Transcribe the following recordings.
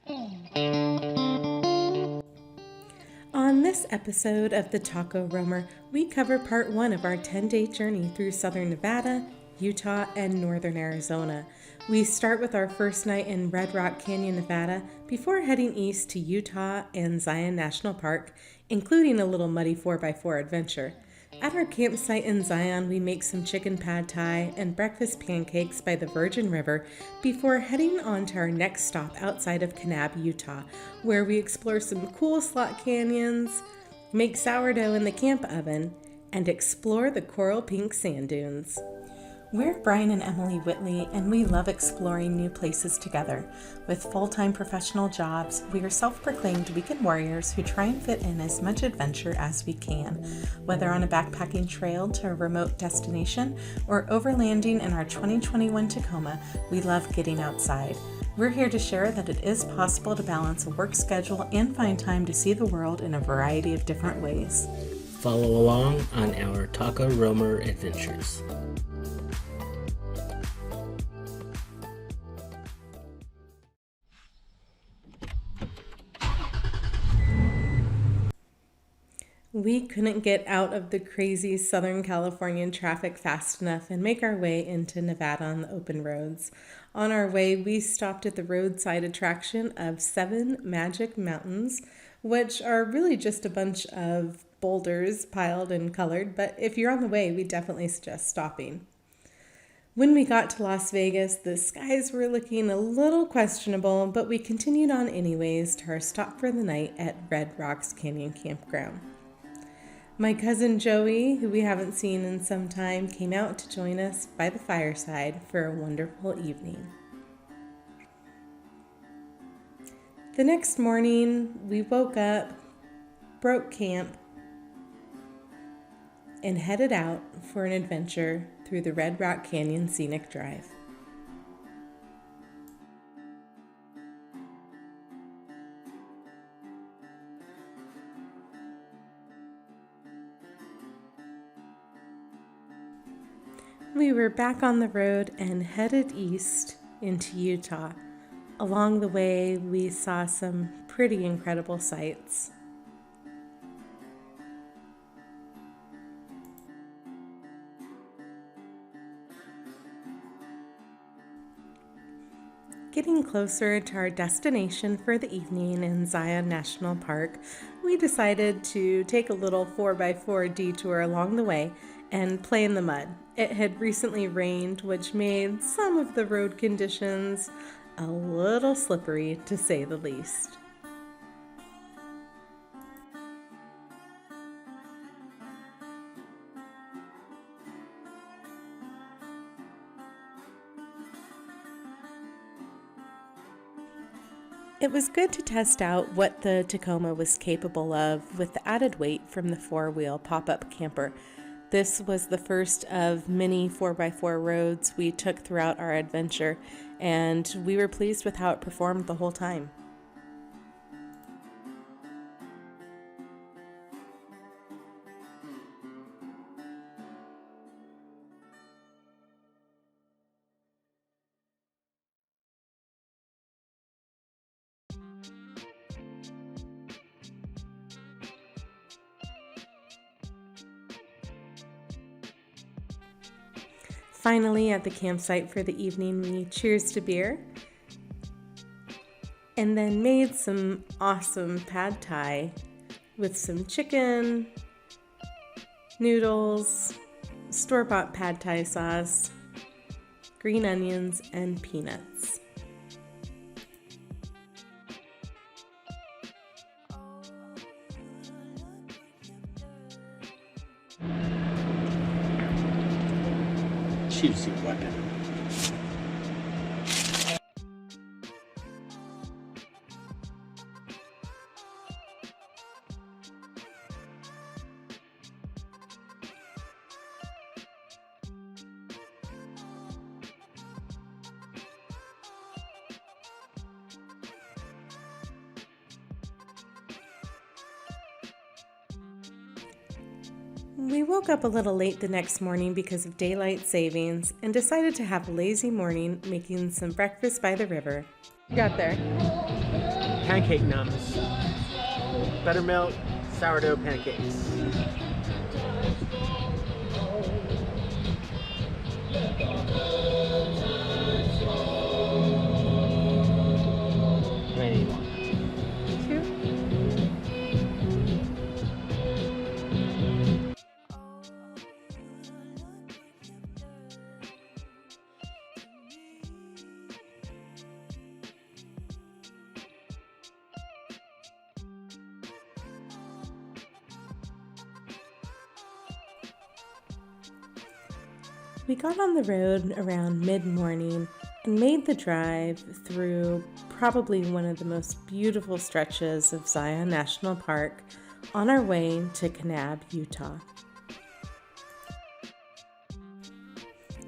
On this episode of the Taco Roamer, we cover part 1 of our 10-day journey through southern Nevada, Utah, and northern Arizona. We start with our first night in Red Rock Canyon, Nevada, before heading east to Utah and Zion National Park, including a little muddy 4x4 adventure. At our campsite in Zion, we make some chicken pad thai and breakfast pancakes by the Virgin River before heading on to our next stop outside of Kanab, Utah, where we explore some cool slot canyons, make sourdough in the camp oven, and explore the coral pink sand dunes. We're Brian and Emily Whitley, and we love exploring new places together. With full-time professional jobs, we are self-proclaimed weekend warriors who try and fit in as much adventure as we can. Whether on a backpacking trail to a remote destination or overlanding in our 2021 Tacoma, we love getting outside. We're here to share that it is possible to balance a work schedule and find time to see the world in a variety of different ways. Follow along on our Taco Roamer adventures. We couldn't get out of the crazy Southern Californian traffic fast enough and make our way into Nevada on the open roads. On our way, we stopped at the roadside attraction of 7 Magic Mountains, which are really just a bunch of boulders piled and colored, but if you're on the way, we definitely suggest stopping. When we got to Las Vegas, the skies were looking a little questionable, but we continued on anyways to our stop for the night at Red Rocks Canyon Campground. My cousin Joey, who we haven't seen in some time, came out to join us by the fireside for a wonderful evening. The next morning, we woke up, broke camp, and headed out for an adventure through the Red Rock Canyon Scenic Drive. We were back on the road and headed east into Utah. Along the way, we saw some pretty incredible sights. Getting closer to our destination for the evening in Zion National Park, we decided to take a little 4x4 detour along the way and play in the mud. It had recently rained, which made some of the road conditions a little slippery, to say the least. It was good to test out what the Tacoma was capable of with the added weight from the 4-wheel pop-up camper. This was the first of many 4x4 roads we took throughout our adventure, and we were pleased with how it performed the whole time. Finally, at the campsite for the evening, we cheers to beer and then made some awesome pad thai with some chicken, noodles, store-bought pad thai sauce, green onions, and peanuts. Choose your weapon. We woke up a little late the next morning because of daylight savings and decided to have a lazy morning making some breakfast by the river. You got there. Pancake numbs. Buttermilk, sourdough pancakes. How many do you want? 2. We got on the road around mid-morning and made the drive through probably one of the most beautiful stretches of Zion National Park on our way to Kanab, Utah.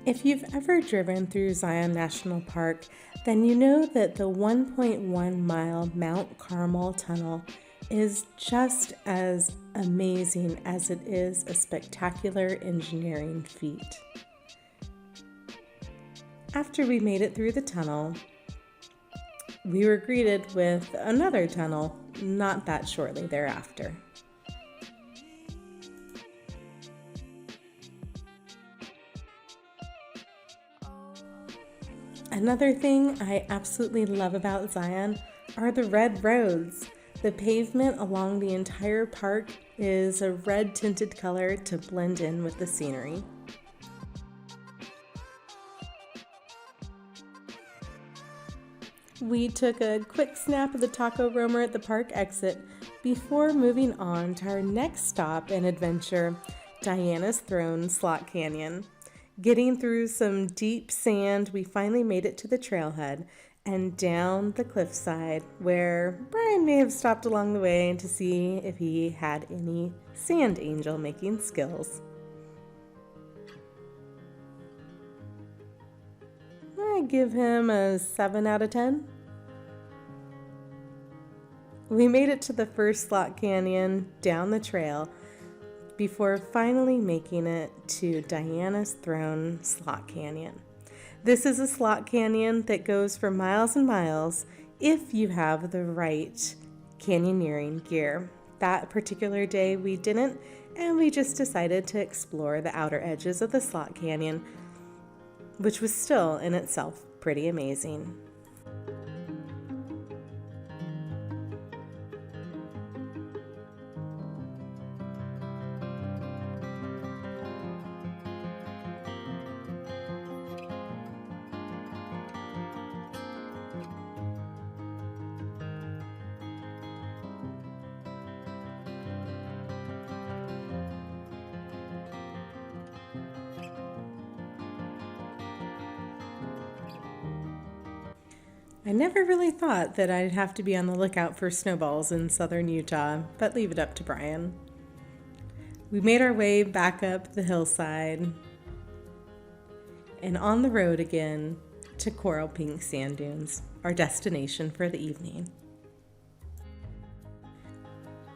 If you've ever driven through Zion National Park, then you know that the 1.1 mile Mount Carmel tunnel is just as amazing as it is a spectacular engineering feat. After we made it through the tunnel, we were greeted with another tunnel not that shortly thereafter. Another thing I absolutely love about Zion are the red roads. The pavement along the entire park is a red tinted color to blend in with the scenery. We took a quick snap of the taco roamer at the park exit before moving on to our next stop and adventure, Diana's Throne Slot Canyon. Getting through some deep sand, we finally made it to the trailhead and down the cliffside, where Brian may have stopped along the way to see if he had any sand angel making skills. I give him a 7 out of 10. We made it to the first slot canyon down the trail before finally making it to Diana's Throne Slot Canyon. This is a slot canyon that goes for miles and miles if you have the right canyoneering gear. That particular day we didn't, and we just decided to explore the outer edges of the slot canyon, which was still in itself pretty amazing. I never really thought that I'd have to be on the lookout for snowballs in southern Utah, but leave it up to Brian. We made our way back up the hillside and on the road again to Coral Pink Sand Dunes, our destination for the evening.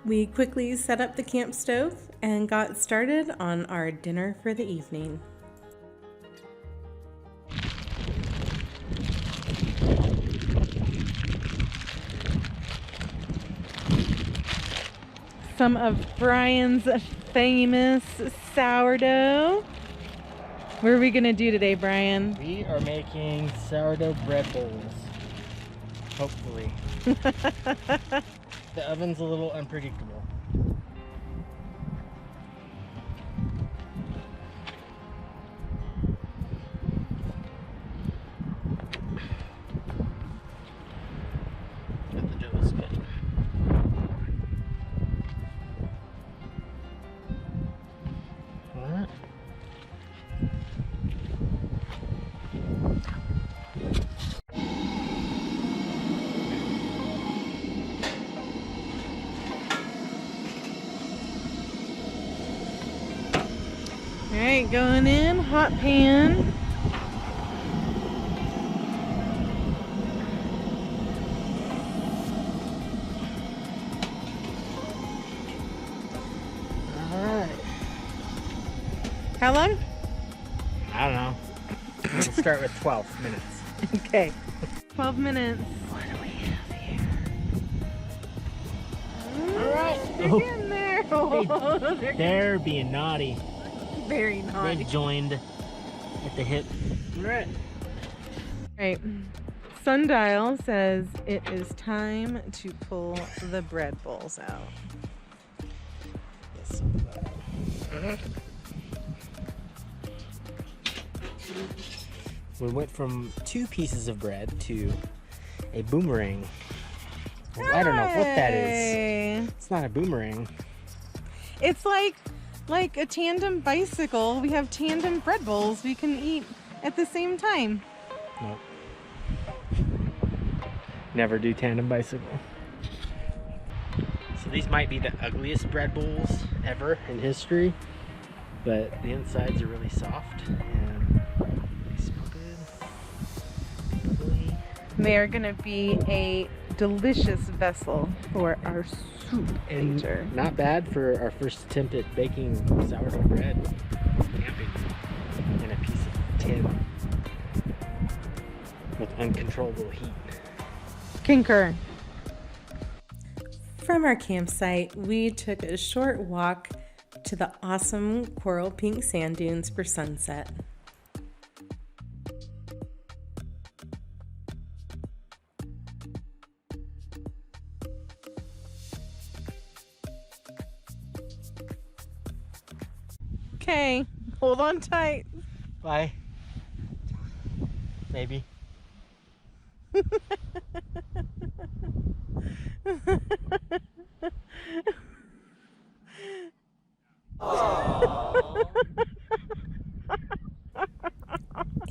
We quickly set up the camp stove and got started on our dinner for the evening. Some of Brian's famous sourdough. What are we gonna do today, Brian? We are making sourdough bread bowls. Hopefully. The oven's a little unpredictable. But the dough is good. Alright. Alright, going in, hot pan. Alright. How long? I don't know. We'll start with 12 minutes. Okay. 12 minutes. They're getting there. Oh, They're being naughty. very naughty. They've joined at the hip. All right. Right. Sundial says it is time to pull the bread bowls out. We went from 2 pieces of bread to a boomerang. Well, I don't know what that is. It's not a boomerang. It's like a tandem bicycle. We have tandem bread bowls we can eat at the same time. Nope. Never do tandem bicycle. So these might be the ugliest bread bowls ever in history, but the insides are really soft and they smell good. Bubbly. They are going to be a delicious vessel for our soup later. And not bad for our first attempt at baking sourdough bread camping in a piece of tin with uncontrollable heat. Concur. From our campsite, we took a short walk to the awesome coral pink sand dunes for sunset. Okay, hold on tight. Bye. Maybe.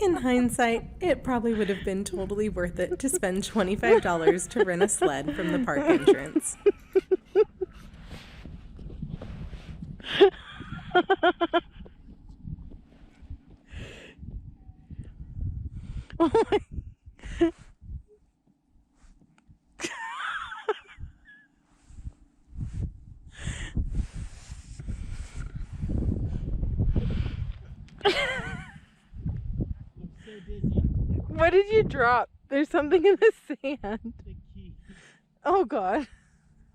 In hindsight, it probably would have been totally worth it to spend $25 to rent a sled from the park entrance. Oh my. What did you drop? There's something in the sand. The key. Oh God.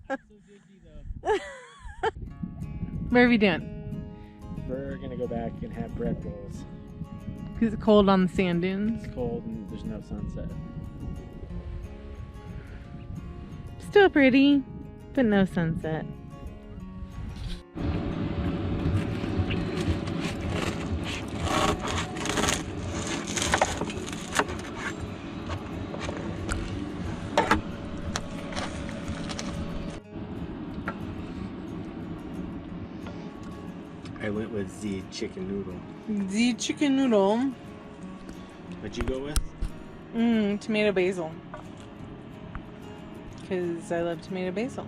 So dizzy though. What are we doing? We're gonna go back and have bread bowls. Because it's cold on the sand dunes. It's cold and there's no sunset. Still pretty, but no sunset. I went with the chicken noodle. The chicken noodle. What'd you go with? Tomato basil. Because I love tomato basil.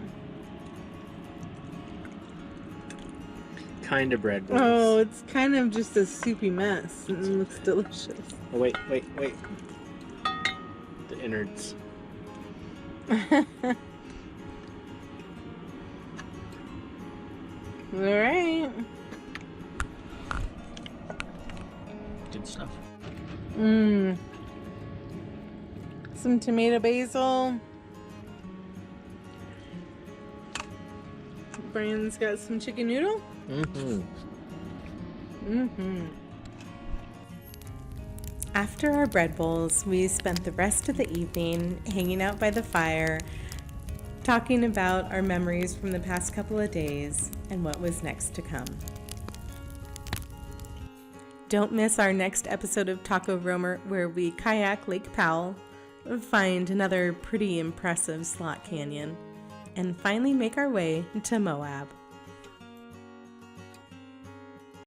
Kind of bread bowls. Oh, it's kind of just a soupy mess. And it looks delicious. Oh, wait. The innards. Alright. Good stuff. Some tomato basil. Brian's got some chicken noodle. After our bread bowls, we spent the rest of the evening hanging out by the fire, talking about our memories from the past couple of days and what was next to come. Don't miss our next episode of Taco Roamer, where we kayak Lake Powell, find another pretty impressive slot canyon, and finally make our way to Moab.